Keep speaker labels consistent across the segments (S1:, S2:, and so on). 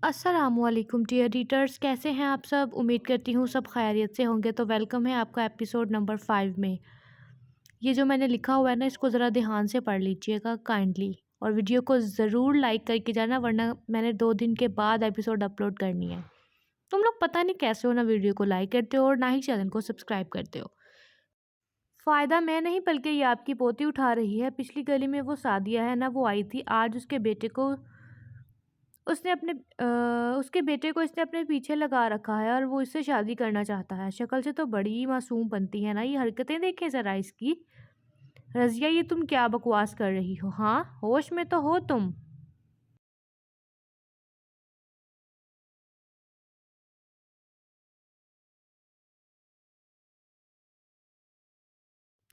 S1: अस्सलामुअलैकुम dear readers, कैसे हैं आप सब। उम्मीद करती हूँ सब खैरियत से होंगे। तो वेलकम है आपका एपिसोड नंबर 5 में। ये जो मैंने लिखा हुआ है ना, इसको ज़रा ध्यान से पढ़ लीजिएगा काइंडली, और वीडियो को ज़रूर लाइक करके जाना, वरना मैंने 2 दिन के बाद एपिसोड अपलोड करनी है। तुम लोग पता नहीं कैसे हो, ना वीडियो को लाइक करते हो और ना ही चैनल को सब्सक्राइब करते हो। फ़ायदा मैं नहीं बल्कि ये आपकी पोती उठा रही है। पिछली गली में वो सादिया है ना, वो आई थी आज। उसके बेटे को इसने अपने पीछे लगा रखा है और वो इससे शादी करना चाहता है। शक्ल से तो बड़ी मासूम बनती है ना, ये हरकतें देखें ज़रा इसकी। रज़िया, ये तुम क्या बकवास कर रही हो? हाँ, होश में तो हो तुम?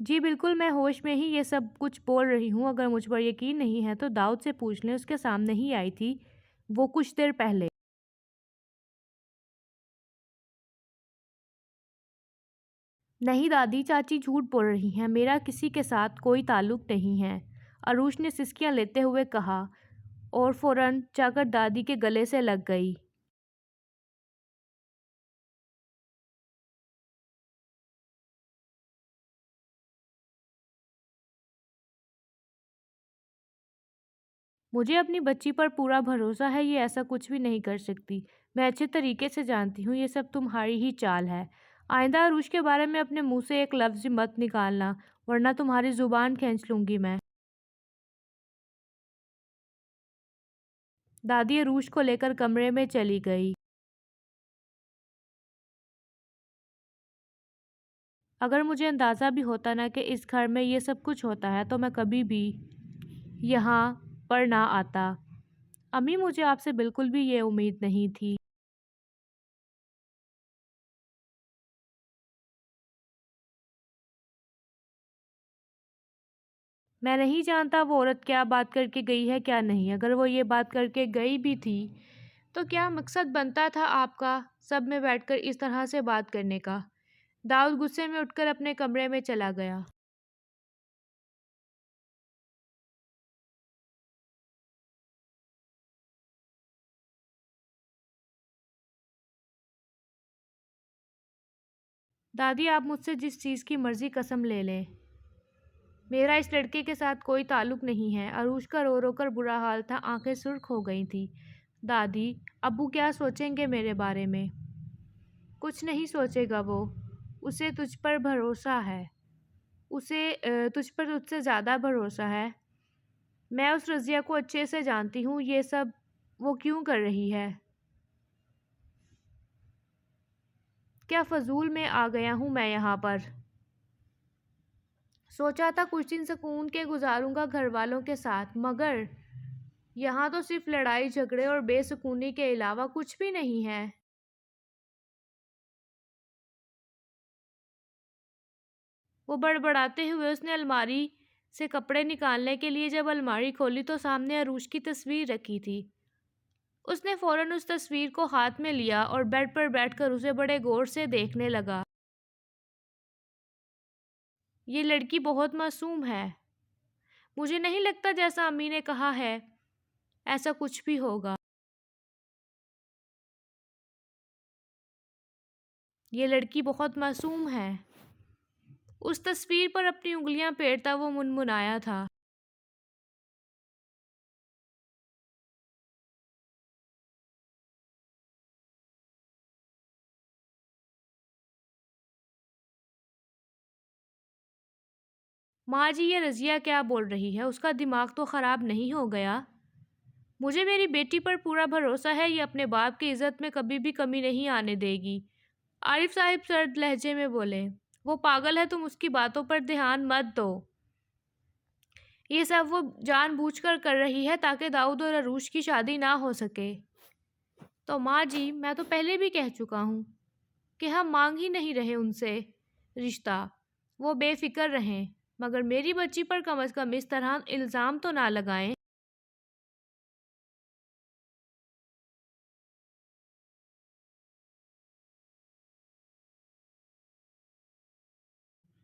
S1: जी बिल्कुल, मैं होश में ही ये सब कुछ बोल रही हूँ। अगर मुझ पर यकीन नहीं है तो दाऊद से पूछ लें, उसके सामने ही आई थी वो कुछ देर पहले। नहीं दादी, चाची झूठ बोल रही हैं, मेरा किसी के साथ कोई ताल्लुक नहीं है, अरूश ने सिसकियां लेते हुए कहा और फौरन जाकर दादी के गले से लग गई। मुझे अपनी बच्ची पर पूरा भरोसा है, ये ऐसा कुछ भी नहीं कर सकती। मैं अच्छे तरीके से जानती हूँ ये सब तुम्हारी ही चाल है। आइंदा अरूश के बारे में अपने मुंह से एक लफ्ज़ मत निकालना, वरना तुम्हारी ज़ुबान खींच लूँगी मैं। दादी अरूश को लेकर कमरे में चली गई। अगर मुझे अंदाज़ा भी होता ना कि इस घर में ये सब कुछ होता है, तो मैं कभी भी यहाँ पर ना आता। अम्मी, मुझे आपसे बिल्कुल भी ये उम्मीद नहीं थी। मैं नहीं जानता वो औरत क्या बात करके गई है क्या नहीं। अगर वो ये बात करके गई भी थी तो क्या मकसद बनता था आपका सब में बैठकर इस तरह से बात करने का। दाऊद गुस्से में उठकर अपने कमरे में चला गया। दादी, आप मुझसे जिस चीज़ की मर्ज़ी कसम ले लें, मेरा इस लड़के के साथ कोई ताल्लुक नहीं है। अरूश का रो रो कर बुरा हाल था, आंखें सुर्ख हो गई थी। दादी, अब्बू क्या सोचेंगे मेरे बारे में? कुछ नहीं सोचेगा वो। उसे तुझ पर भरोसा है। तुझ पर तुझसे ज़्यादा भरोसा है। मैं उस रज़िया को अच्छे से जानती हूँ। ये सब वो क्यों कर रही है? क्या फ़ज़ूल में आ गया हूँ मैं यहाँ पर। सोचा था कुछ दिन सुकून के गुजारूंगा घर वालों के साथ, मगर यहाँ तो सिर्फ लड़ाई झगड़े और बेसुकूनी के अलावा कुछ भी नहीं है। वो बड़बड़ाते हुए उसने अलमारी से कपड़े निकालने के लिए जब अलमारी खोली तो सामने अरूश की तस्वीर रखी थी। उसने फौरन उस तस्वीर को हाथ में लिया और बेड पर बैठकर उसे बड़े गौर से देखने लगा। ये लड़की बहुत मासूम है। मुझे नहीं लगता जैसा अम्मी ने कहा है ऐसा कुछ भी होगा। ये लड़की बहुत मासूम है। उस तस्वीर पर अपनी उंगलियां फेरता वो मुनमुनाया था। माँ जी, ये रज़िया क्या बोल रही है? उसका दिमाग तो ख़राब नहीं हो गया? मुझे मेरी बेटी पर पूरा भरोसा है, ये अपने बाप की इज़्ज़त में कभी भी कमी नहीं आने देगी। आरिफ साहब सर्द लहजे में बोले। वो पागल है, तुम उसकी बातों पर ध्यान मत दो। ये सब वो जानबूझकर कर रही है ताकि दाऊद और अरूश की शादी ना हो सके। तो माँ जी, मैं तो पहले भी कह चुका हूँ कि हम मांग ही नहीं रहे उनसे रिश्ता। वो बेफिक्र रहें, मगर मेरी बच्ची पर कम से कम इस तरह इल्ज़ाम तो ना लगाएं।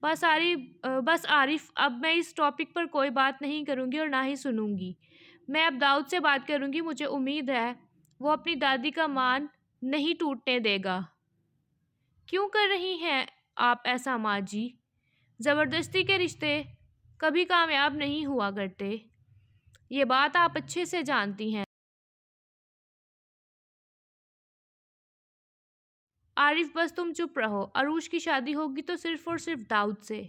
S1: बस आरिफ, अब मैं इस टॉपिक पर कोई बात नहीं करूँगी और ना ही सुनूंगी। मैं अब दाऊद से बात करूँगी। मुझे उम्मीद है वो अपनी दादी का मान नहीं टूटने देगा। क्यों कर रही हैं आप ऐसा माँ जी? ज़बरदस्ती के रिश्ते कभी कामयाब नहीं हुआ करते। ये बात आप अच्छे से जानती हैं। आरिफ बस तुम चुप रहो। अरूश की शादी होगी तो सिर्फ और सिर्फ दाऊद से।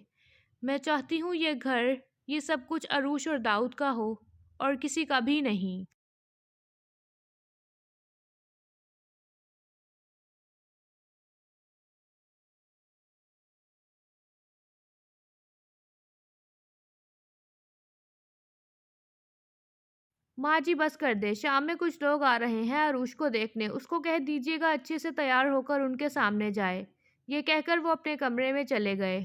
S1: मैं चाहती हूँ ये घर, ये सब कुछ अरूश और दाऊद का हो और किसी का भी नहीं। माँ जी बस कर दे। शाम में कुछ लोग आ रहे हैं अरूश को देखने। उसको कह दीजिएगा अच्छे से तैयार होकर उनके सामने जाए। ये कहकर वो अपने कमरे में चले गए।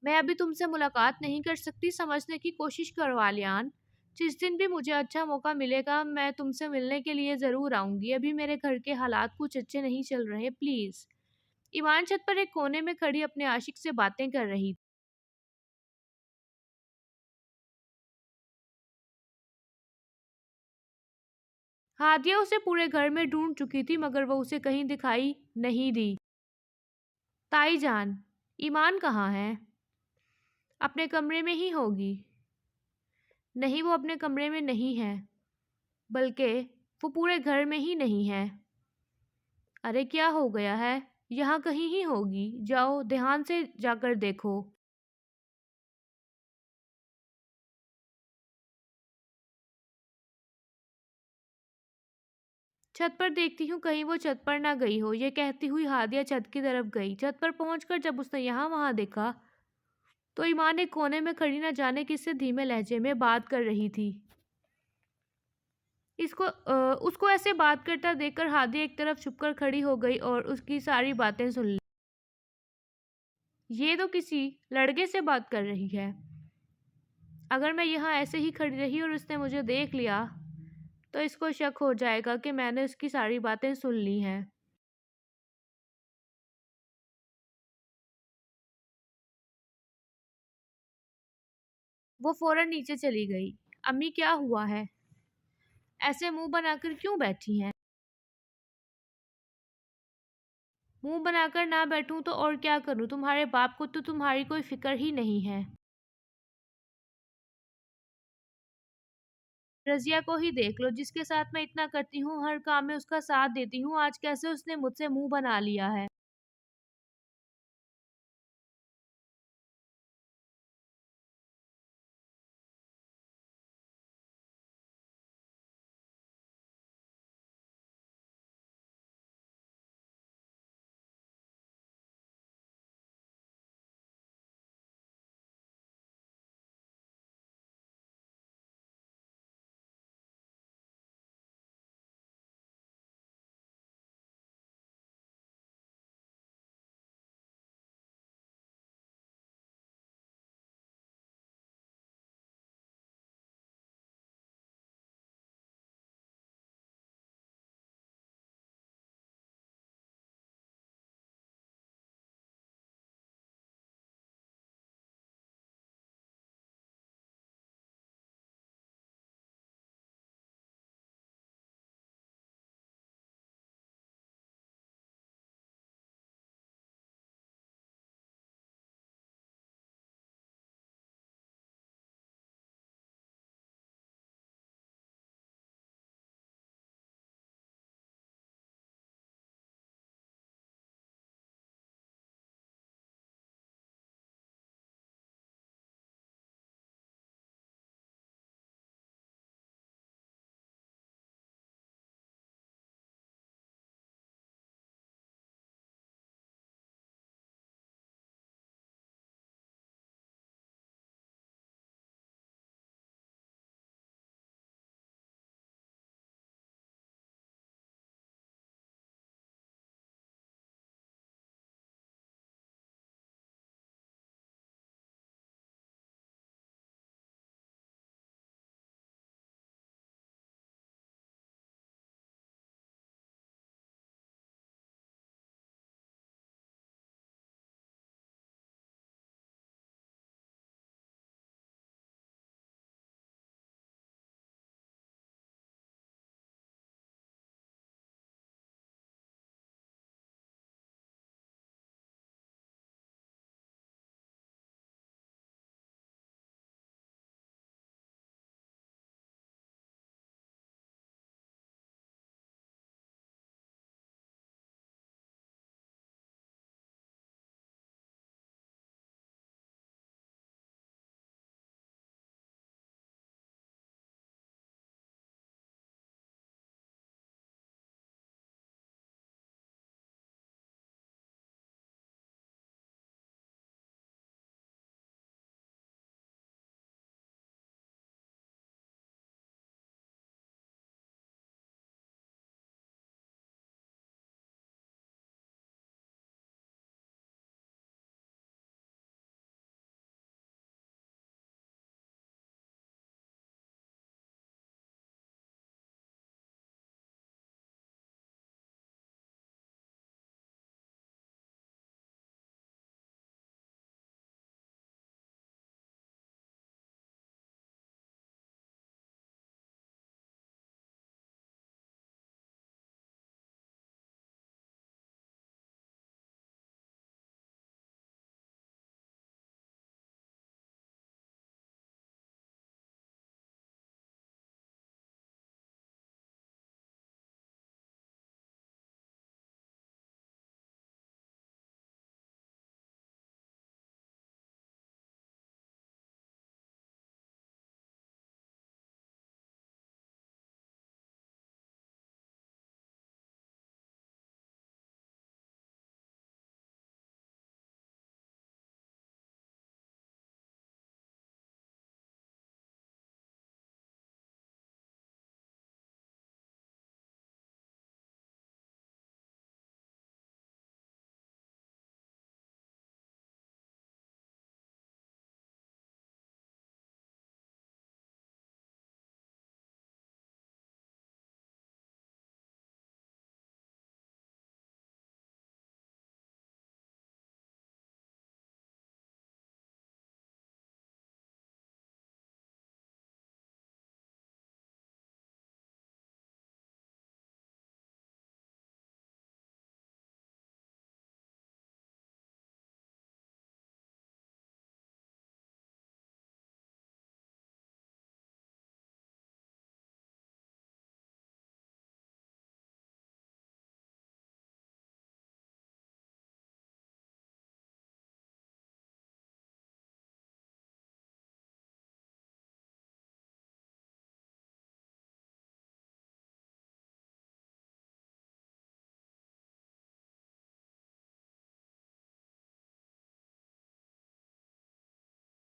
S1: मैं अभी तुमसे मुलाकात नहीं कर सकती, समझने की कोशिश करो आलियान। जिस दिन भी मुझे अच्छा मौका मिलेगा मैं तुमसे मिलने के लिए ज़रूर आऊँगी। अभी मेरे घर के हालात कुछ अच्छे नहीं चल रहे, प्लीज़। ईमान छत पर एक कोने में खड़ी अपने आशिक से बातें कर रही थी। हादिया उसे पूरे घर में ढूंढ चुकी थी मगर वो उसे कहीं दिखाई नहीं दी। ताई जान, ईमान कहाँ है? अपने कमरे में ही होगी। नहीं, वो अपने कमरे में नहीं है, बल्कि वो पूरे घर में ही नहीं है। अरे क्या हो गया है? यहाँ कहीं ही होगी। जाओ ध्यान से जाकर देखो। छत पर देखती हूँ कहीं वो छत पर ना गई हो। ये कहती हुई हादिया छत की तरफ गई। छत पर पहुंचकर जब उसने यहाँ वहाँ देखा तो ईमान एक कोने में खड़ी न जाने किससे धीमे लहजे में बात कर रही थी। उसको ऐसे बात करता देखकर हादिया एक तरफ छुपकर खड़ी हो गई और उसकी सारी बातें सुन ली। ये तो किसी लड़के से बात कर रही है। अगर मैं यहाँ ऐसे ही खड़ी रही और उसने मुझे देख लिया तो इसको शक हो जाएगा कि मैंने उसकी सारी बातें सुन ली हैं। वो फौरन नीचे चली गई। अम्मी क्या हुआ है? ऐसे मुंह बनाकर क्यों बैठी हैं? मुंह बनाकर ना बैठूं तो और क्या करूं? तुम्हारे बाप को तो तुम्हारी कोई फिक्र ही नहीं है। रज़िया को ही देख लो, जिसके साथ मैं इतना करती हूँ, हर काम में उसका साथ देती हूँ, आज कैसे उसने मुझसे मुँह बना लिया है।